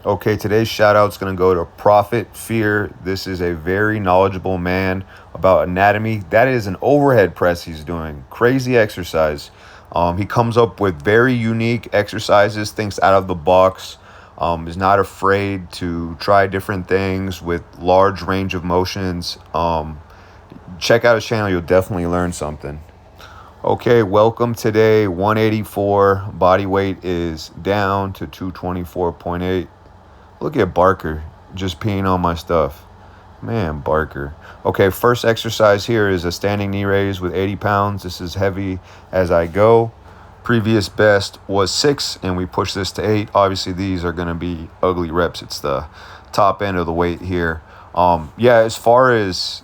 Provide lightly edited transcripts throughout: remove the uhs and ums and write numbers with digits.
Okay, today's shout out's going to go to Prophet Fear. This is a very knowledgeable man about anatomy. That is an overhead press he's doing. Crazy exercise. He comes up with very unique exercises, thinks out of the box, is not afraid to try different things with large range of motions. Check out his channel, you'll definitely learn something. Okay, welcome today. 184 body weight is down to 224.8. Look at Barker just peeing on my stuff. Man, Barker. Okay, first exercise here is a standing knee raise with 80 pounds. This is heavy as I go. Previous best was 6, and we pushed this to 8. Obviously, these are going to be ugly reps. It's the top end of the weight here. Yeah, as far as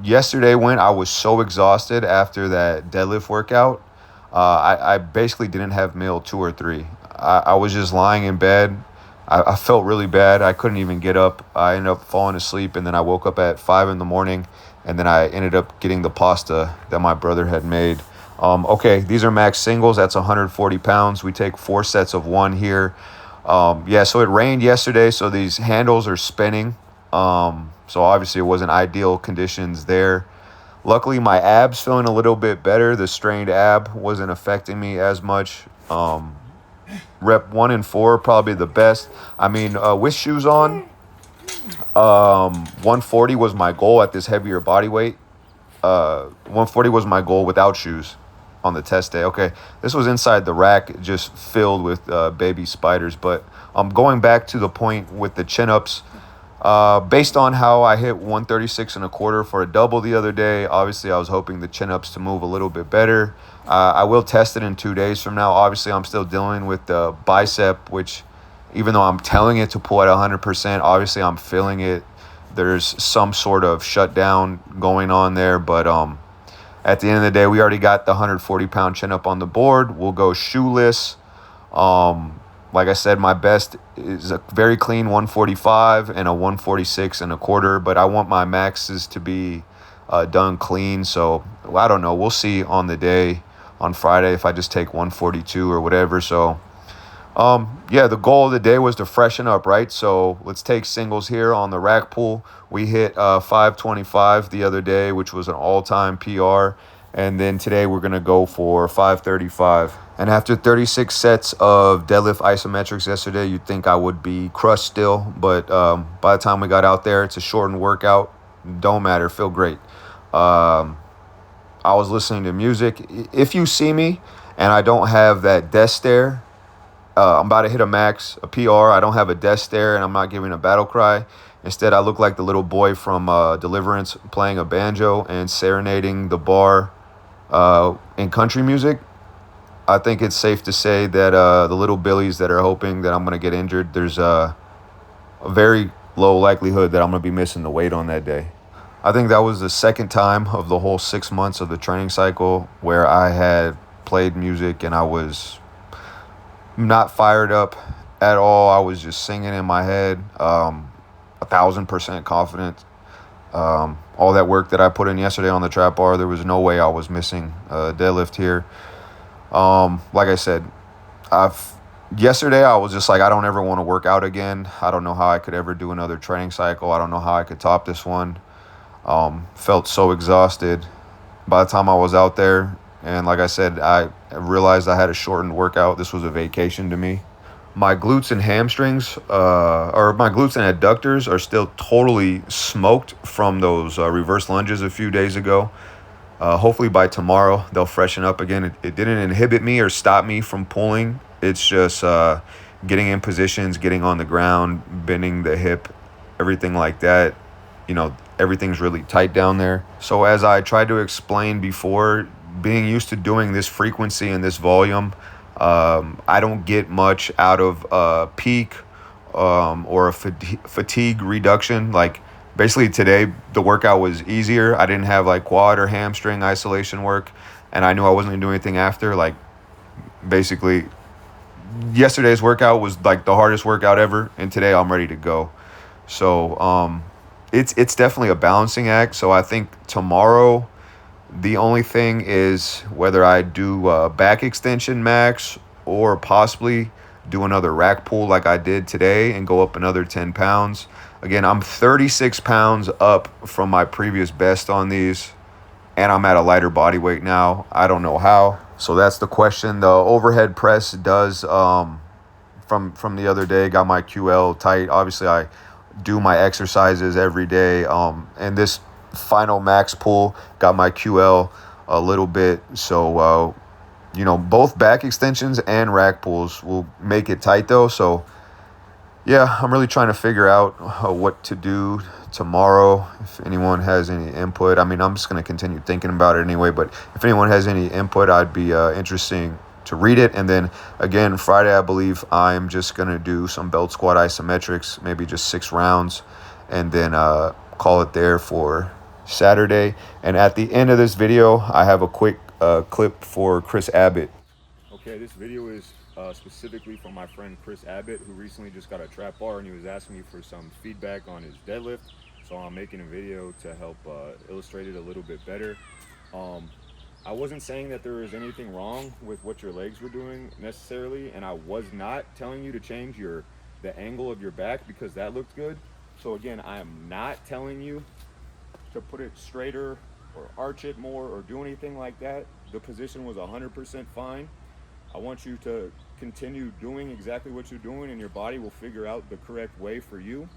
yesterday went, I was so exhausted after that deadlift workout. I basically didn't have meal 2 or 3. I was just lying in bed. I felt really bad. I couldn't even get up. I ended up falling asleep, and then I woke up at 5 in the morning, and then I ended up getting the pasta that my brother had made. Okay, these are max singles. That's 140 pounds. We take 4 sets of 1 here. Yeah, so it rained yesterday, so these handles are spinning. So obviously it wasn't ideal conditions there. Luckily, my abs feeling a little bit better. The strained ab wasn't affecting me as much. Rep 1 and 4 probably the best. I mean, with shoes on, 140 was my goal at this heavier body weight. 140 was my goal without shoes on the test day. Okay, this was inside the rack, just filled with baby spiders. But going back to the point with the chin-ups, based on how I hit 136 and a quarter for a double the other day, obviously I was hoping the chin-ups to move a little bit better. I will test it in 2 days from now. Obviously, I'm still dealing with the bicep, which even though I'm telling it to pull at 100%, obviously I'm feeling it. There's some sort of shutdown going on there. But at the end of the day, we already got the 140-pound chin-up on the board. We'll go shoeless. Like I said, my best is a very clean 145 and a 146 and a quarter, but I want my maxes to be done clean. So I don't know. We'll see on the day on Friday if I just take 142 or whatever. So yeah, the goal of the day was to freshen up, right? So let's take singles here on the rack pull. We hit 525 the other day, which was an all-time PR. And then today we're going to go for 535. And after 36 sets of deadlift isometrics yesterday, you'd think I would be crushed still. But by the time we got out there, it's a shortened workout. Don't matter. Feel great. I was listening to music. If you see me and I don't have that death stare, I'm about to hit a max, a PR. I don't have a death stare, and I'm not giving a battle cry. Instead, I look like the little boy from Deliverance playing a banjo and serenading the bar in country music. I think it's safe to say that the little Billies that are hoping that I'm going to get injured, there's a very low likelihood that I'm going to be missing the weight on that day. I think that was the second time of the whole 6 months of the training cycle where I had played music and I was not fired up at all. I was just singing in my head, 1,000% confident. All that work that I put in yesterday on the trap bar, there was no way I was missing a deadlift here. Like I said, yesterday I was just like, I don't ever want to work out again. I don't know how I could ever do another training cycle. I don't know how I could top this one. Felt so exhausted by the time I was out there. And like I said, I realized I had a shortened workout. This was a vacation to me. My glutes and hamstrings, or my glutes and adductors are still totally smoked from those reverse lunges a few days ago. Hopefully by tomorrow, they'll freshen up again. It didn't inhibit me or stop me from pulling. It's just getting in positions, getting on the ground, bending the hip, everything like that. You know, everything's really tight down there. So as I tried to explain before, being used to doing this frequency and this volume, I don't get much out of peak or a fatigue reduction. Like basically today, the workout was easier. I didn't have like quad or hamstring isolation work, and I knew I wasn't gonna do anything after. Like basically, yesterday's workout was like the hardest workout ever, and today I'm ready to go. So it's definitely a balancing act. So I think tomorrow, the only thing is whether I do back extension max or possibly do another rack pull like I did today and go up another 10 pounds. Again, I'm 36 pounds up from my previous best on these, and I'm at a lighter body weight now. I don't know how. So that's the question. The overhead press does, from the other day, got my QL tight. Obviously, I do my exercises every day. And this final max pull got my QL a little bit. So, both back extensions and rack pulls will make it tight though. So yeah, I'm really trying to figure out what to do tomorrow. If anyone has any input, I mean, I'm just going to continue thinking about it anyway, but if anyone has any input, I'd be interesting to read it. And then again, Friday, I believe I'm just going to do some belt squat isometrics, maybe just 6 rounds, and then call it there for Saturday. And at the end of this video, I have a quick clip for Chris Abbott. Okay, this video is specifically from my friend Chris Abbott, who recently just got a trap bar, and he was asking me for some feedback on his deadlift. So I'm making a video to help illustrate it a little bit better. I wasn't saying that there was anything wrong with what your legs were doing necessarily, and I was not telling you to change the angle of your back because that looked good. So again, I am not telling you to put it straighter or arch it more or do anything like that. The position was 100% fine. I want you to continue doing exactly what you're doing, and your body will figure out the correct way for you.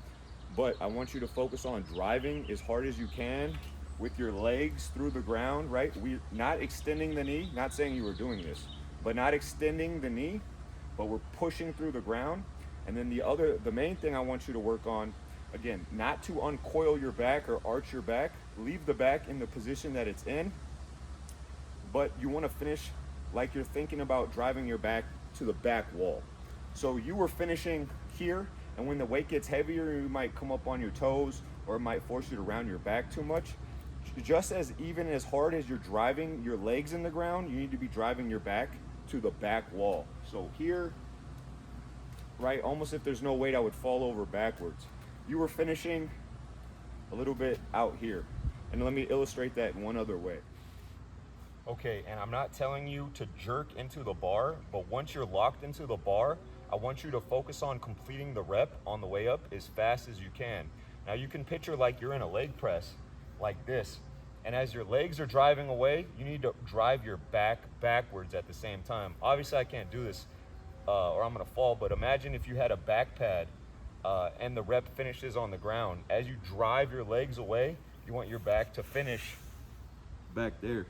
But I want you to focus on driving as hard as you can with your legs through the ground, right? We're not extending the knee, not saying you were doing this, but not extending the knee, but we're pushing through the ground. And then the main thing I want you to work on, again, not to uncoil your back or arch your back. Leave the back in the position that it's in, but you want to finish like you're thinking about driving your back to the back wall. So you were finishing here, and when the weight gets heavier, you might come up on your toes, or it might force you to round your back too much. Just as even as hard as you're driving your legs in the ground, you need to be driving your back to the back wall. So here, right, almost if there's no weight, I would fall over backwards. You were finishing a little bit out here. And let me illustrate that in one other way. Okay, and I'm not telling you to jerk into the bar, but once you're locked into the bar, I want you to focus on completing the rep on the way up as fast as you can. Now you can picture like you're in a leg press, like this. And as your legs are driving away, you need to drive your back backwards at the same time. Obviously I can't do this or I'm gonna fall, but imagine if you had a back pad and the rep finishes on the ground. As you drive your legs away, you want your back to finish back there.